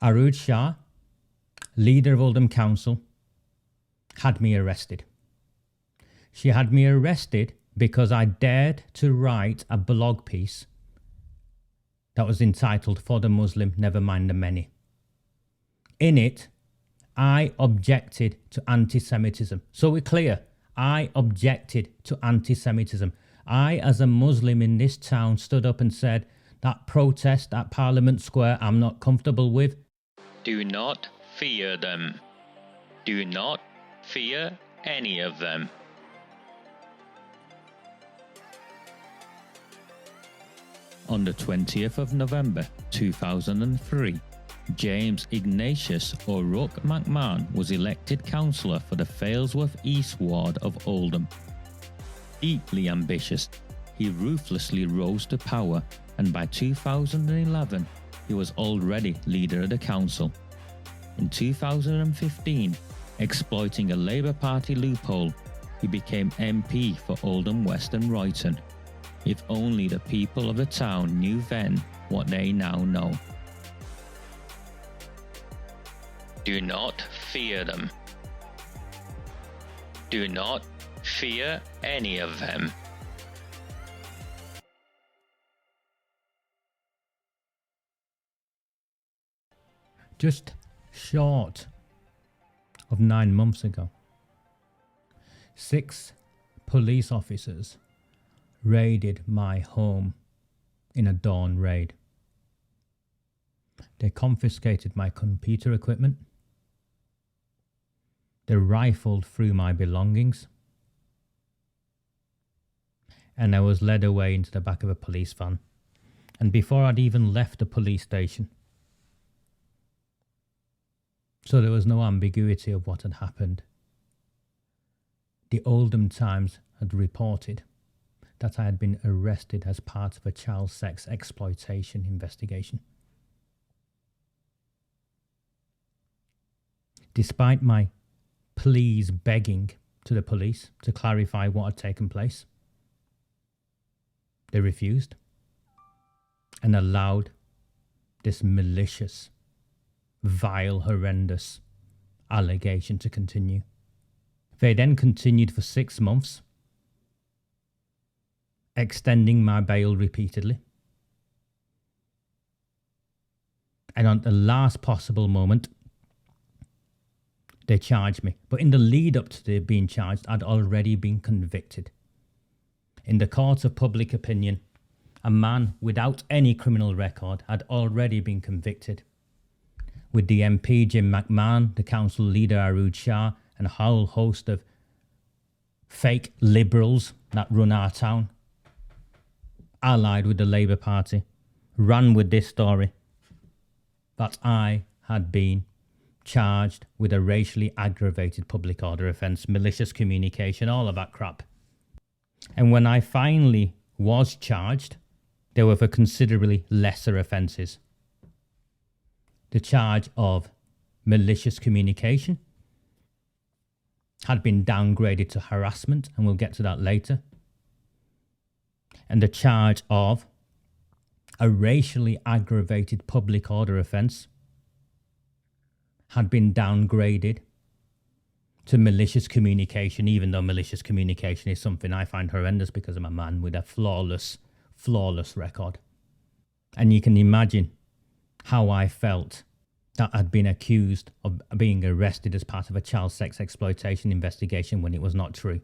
AROOJ SHAH, leader of Oldham Council, had me arrested. She had me arrested because I dared to write a blog piece that was entitled "For the Muslim, Never Mind the Many." In it, I objected to anti-Semitism. So we're clear, I objected to anti-Semitism. I, as a Muslim in this town, stood up and said, that protest at Parliament Square I'm not comfortable with. Do not fear them. Do not fear any of them. On the 20th of November 2003, James Ignatius O'Rourke McMahon was elected councillor for the Failsworth East Ward of Oldham. Deeply ambitious, he ruthlessly rose to power, and by 2011 he was already leader of the council. In 2015, exploiting a Labour Party loophole, he became MP for Oldham West and Royton. If only the people of the town knew then what they now know. Do not fear them. Do not fear any of them. Just short of 9 months ago, 6 police officers raided my home in a dawn raid. They confiscated my computer equipment. They rifled through my belongings. And I was led away into the back of a police van. And before I'd even left the police station, so there was no ambiguity of what had happened, the Oldham Times had reported that I had been arrested as part of a child sex exploitation investigation. Despite my pleas begging to the police to clarify what had taken place, they refused and allowed this malicious, vile, horrendous allegation to continue. They then continued for 6 months, extending my bail repeatedly. And at the last possible moment, they charged me. But in the lead up to being charged, I'd already been convicted. In the court of public opinion, a man without any criminal record had already been convicted, with the MP Jim McMahon, the council leader AROOJ SHAH, and a whole host of fake liberals that run our town, allied with the Labour Party, ran with this story that I had been charged with a racially aggravated public order offence, malicious communication, all of that crap. And when I finally was charged, they were for considerably lesser offences. The charge of malicious communication had been downgraded to harassment, and we'll get to that later. And the charge of a racially aggravated public order offence had been downgraded to malicious communication, even though malicious communication is something I find horrendous because I'm a man with a flawless record. And you can imagine how I felt that I'd been accused of being arrested as part of a child sex exploitation investigation when it was not true.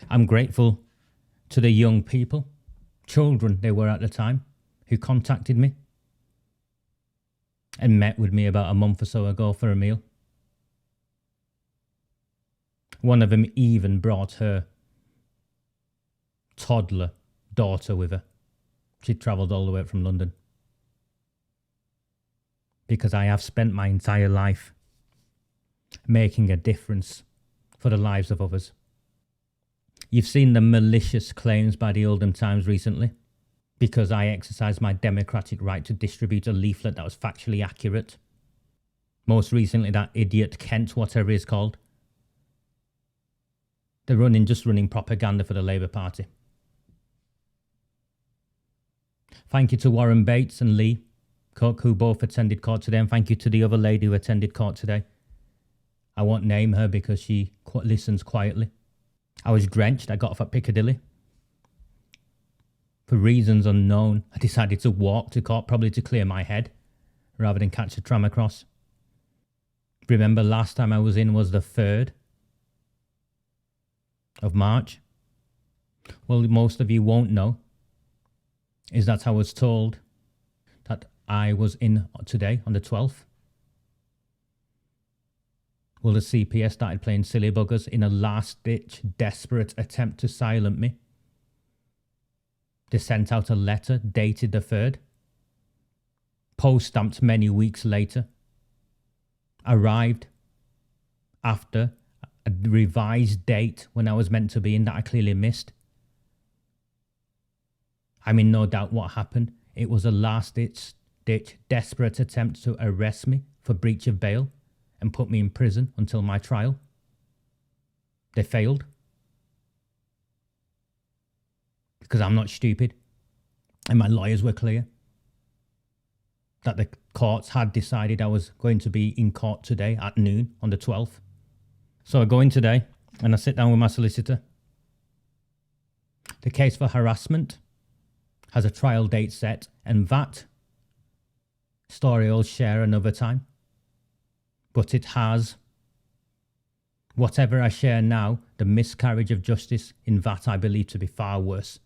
I'm grateful to the young people, children they were at the time, who contacted me and met with me about a month or so ago for a meal. One of them even brought her toddler daughter with her. She'd travelled all the way up from London. Because I have spent my entire life making a difference for the lives of others. You've seen the malicious claims by the Oldham Times recently, because I exercised my democratic right to distribute a leaflet that was factually accurate. Most recently, that idiot Kent, whatever he's called. They're just running propaganda for the Labour Party. Thank you to Warren Bates and Lee, Cook, who both attended court today, and thank you to the other lady who attended court today. I won't name her because she listens quietly. I was drenched. I got off at Piccadilly. For reasons unknown, I decided to walk to court, probably to clear my head, rather than catch a tram across. Remember, last time I was in was the 3rd of March. Well, most of you won't know, is that I was told that I was in today on the 12th. Well, the CPS started playing silly buggers in a last-ditch, desperate attempt to silence me. They sent out a letter dated the 3rd, post-stamped many weeks later, arrived after a revised date when I was meant to be in that I clearly missed. I'm in no doubt what happened. It was a last-ditch, desperate attempt to arrest me for breach of bail and put me in prison until my trial. They failed. Because I'm not stupid. And my lawyers were clear that the courts had decided I was going to be in court today at noon on the 12th. So I go in today and I sit down with my solicitor. The case for harassment has a trial date set, and that story I'll share another time. But it has, whatever I share now, the miscarriage of justice in that I believe to be far worse.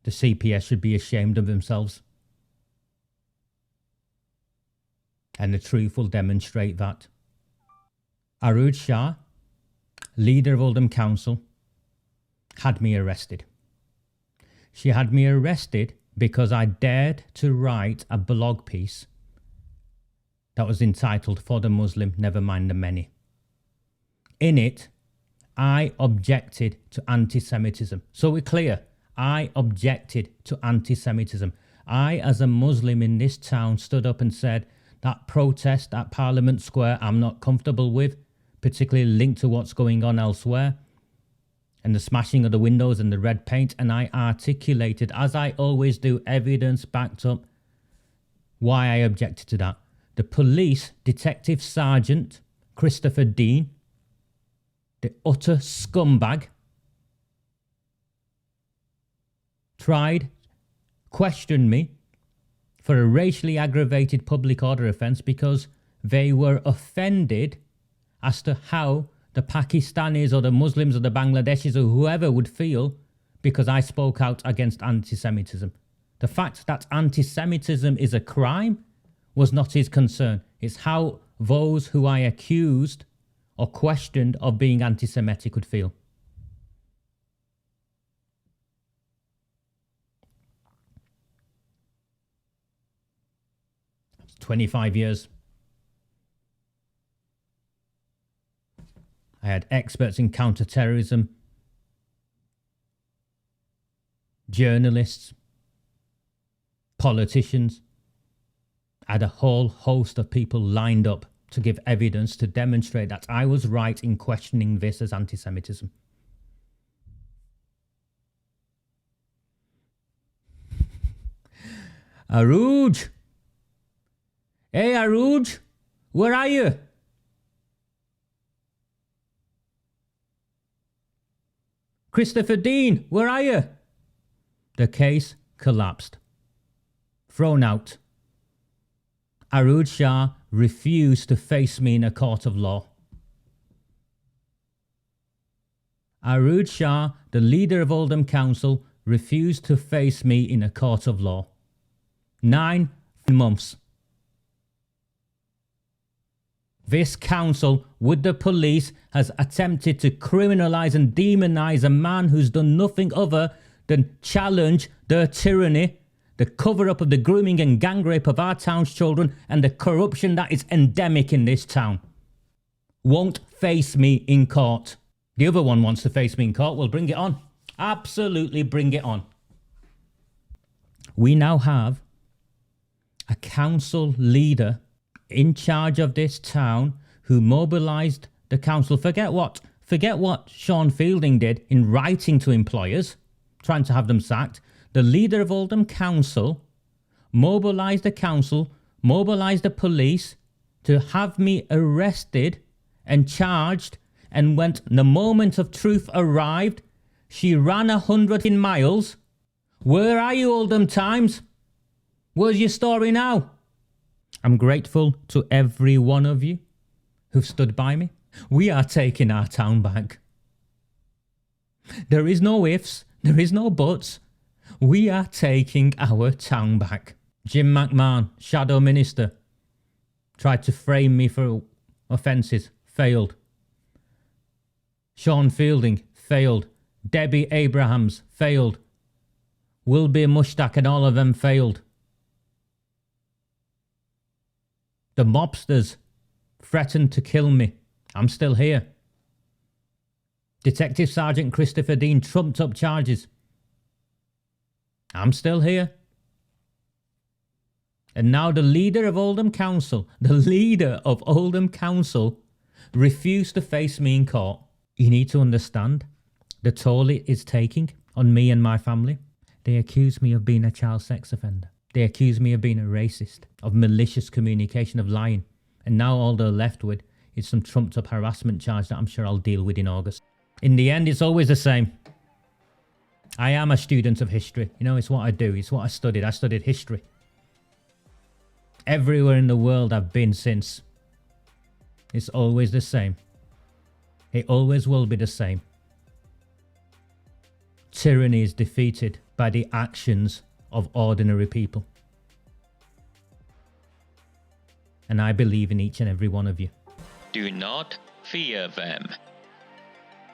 The CPS should be ashamed of themselves. And the truth will demonstrate that. AROOJ SHAH, leader of Oldham Council, had me arrested. She had me arrested because I dared to write a blog piece that was entitled "For the Muslim, Never Mind the Many." In it, I objected to anti-Semitism. So we're clear, I objected to anti-Semitism. I, as a Muslim in this town, stood up and said that protest at Parliament Square I'm not comfortable with, particularly linked to what's going on elsewhere, and the smashing of the windows and the red paint, and I articulated, as I always do, evidence backed up, why I objected to that. The police, Detective Sergeant Christopher Dean, the utter scumbag, questioned me for a racially aggravated public order offence because they were offended as to how the Pakistanis or the Muslims or the Bangladeshis or whoever would feel because I spoke out against anti-Semitism. The fact that anti-Semitism is a crime was not his concern. It's how those who I accused or questioned of being anti-Semitic would feel. It's 25 years. I had experts in counter-terrorism, journalists, politicians. I had a whole host of people lined up to give evidence to demonstrate that I was right in questioning this as anti-Semitism. AROOJ! Hey AROOJ! Where are you? Christopher Dean, where are you? The case collapsed. Thrown out. AROOJ SHAH refused to face me in a court of law. AROOJ SHAH, the leader of Oldham Council, refused to face me in a court of law. 9 months. This council, with the police, has attempted to criminalise and demonise a man who's done nothing other than challenge their tyranny, the cover-up of the grooming and gang rape of our town's children, and the corruption that is endemic in this town. Won't face me in court. The other one wants to face me in court. Well, bring it on. Absolutely bring it on. We now have a council leader in charge of this town who mobilised the council. Forget what Sean Fielding did in writing to employers, trying to have them sacked. The leader of Oldham Council mobilised the council, mobilised the police to have me arrested and charged, and when the moment of truth arrived, she ran 100 miles. Where are you, Oldham Times? Where's your story now? I'm grateful to every one of you who've stood by me. We are taking our town back. There is no ifs, there is no buts. We are taking our town back. Jim McMahon, Shadow Minister, tried to frame me for offences, failed. Sean Fielding, failed. Debbie Abrahams, failed. Wilby Mushtaq and all of them failed. The mobsters threatened to kill me. I'm still here. Detective Sergeant Christopher Dean trumped up charges. I'm still here. And now the leader of Oldham Council, refused to face me in court. You need to understand the toll it is taking on me and my family. They accuse me of being a child sex offender. They accuse me of being a racist, of malicious communication, of lying. And now all they're left with is some trumped up harassment charge that I'm sure I'll deal with in August. In the end, it's always the same. I am a student of history. You know, it's what I do. It's what I studied. I studied history. Everywhere in the world I've been since. It's always the same. It always will be the same. Tyranny is defeated by the actions of ordinary people. And I believe in each and every one of you. Do not fear them.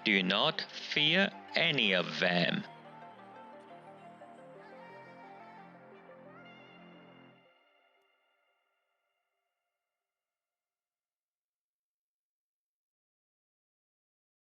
Do not fear any of them.